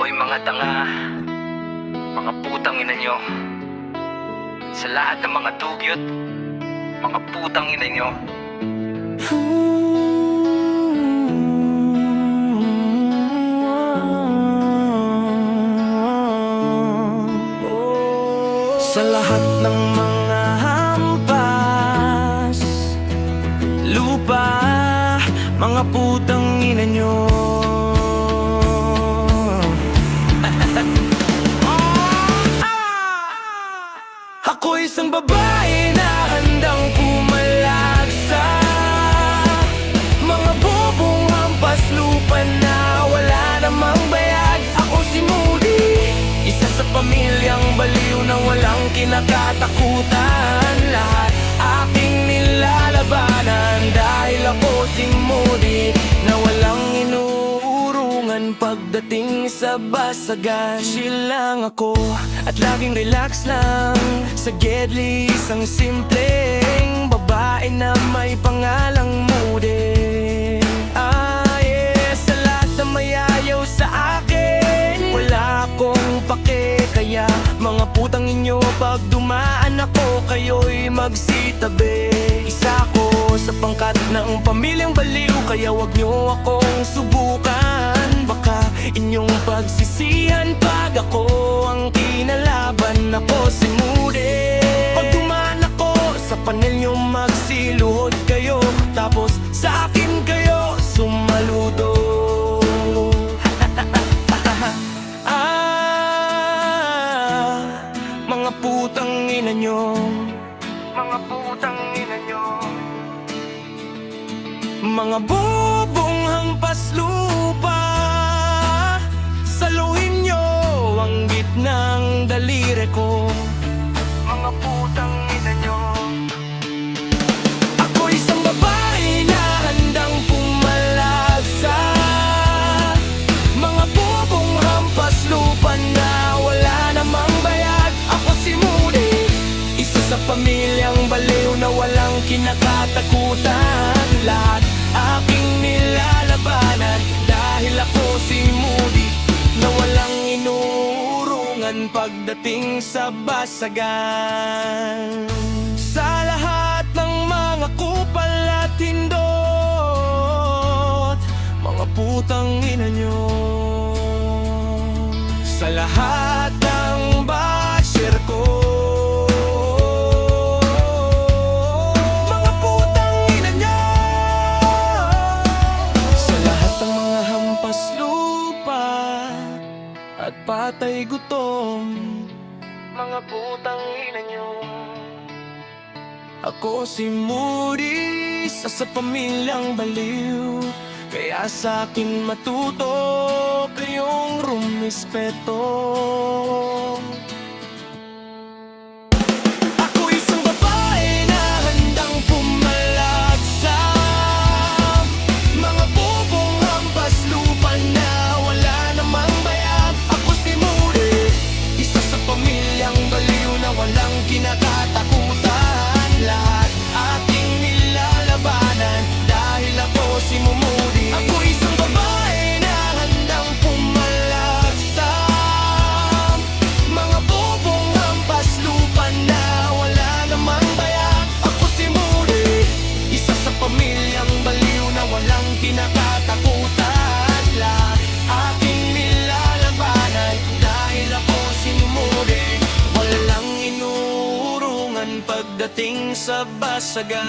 Hoy mga tanga, mga putang ina nyo, sa lahat ng mga dugyot, mga putang ina nyo. Sa lahat ng mga hampas lupa, mga putang ina nyo. Ako isang babae na handang pumalag sa mga bobong hampas lupa na wala namang bayad. Ako si Moody, isa sa pamilyang baliw na walang kinakatakutan. Lahat aking nilalabanan dahil ako si Moody na walang inuurungan pagdating sa basagan. Chill lang ako at laging relax lang sa Gedli, isang simpleng babae na may pangalang Moody. Sa lahat na mayayaw sa akin, wala akong pake. Kaya mga putang inyo, pag dumaan ako, kayo'y magsitabi. Isa ko sa pangkat ng pamilyang baliw, kaya wag nyo akong subukan. Baka inyong pagsisihan pag ako ang kinalaban. Ako si Moody. Pag dumaan ako sa panel nyo, magsiluhod kayo, tapos sa akin kayo sumaludo. Mga putang ina nyo, mga putang ina nyo, mga bobong hampas lupa. Saluhin nyo ang gitnang daliri ko, mga putang ina nyo. Ako isang babae na handang pumalag sa mga bobong hampas lupa na wala namang bayad. Ako si Moody, isa sa pamilyang baliw na walang kinakatakutan. Lahat aking nilalabanan dahil ako si Moody na walang inuurungan pagdating sa basagan. Sa lahat ng mga kupal at hindot, mga putang ina nyo. Sa lahat ng basher ko, mga putang ina nyo. Sa lahat ng mga hampas lupa at patay gutom, mga putang ina nyo. Ako si Moody, isa sa pamilyang baliw, kaya sa akin matuto kayong rumispeto. Ako isang babae na handang pumalag sa mga bobong hampas lupa na wala namang bayad. Ako si Moody, isa sa pamilyang baliw na walang kinakatakutan. Lahat ating nilalabanan dahil ako si Moody. Ako isang babae na handang pumalag sa mga bobong hampas lupa na wala namang bayad. Ako si Moody, isa sa pamilyang baliw na walang kinakatakutan. Lahat ating nilalabanan dahil ako si Moody, walang inuurungan pagdating sa basagan.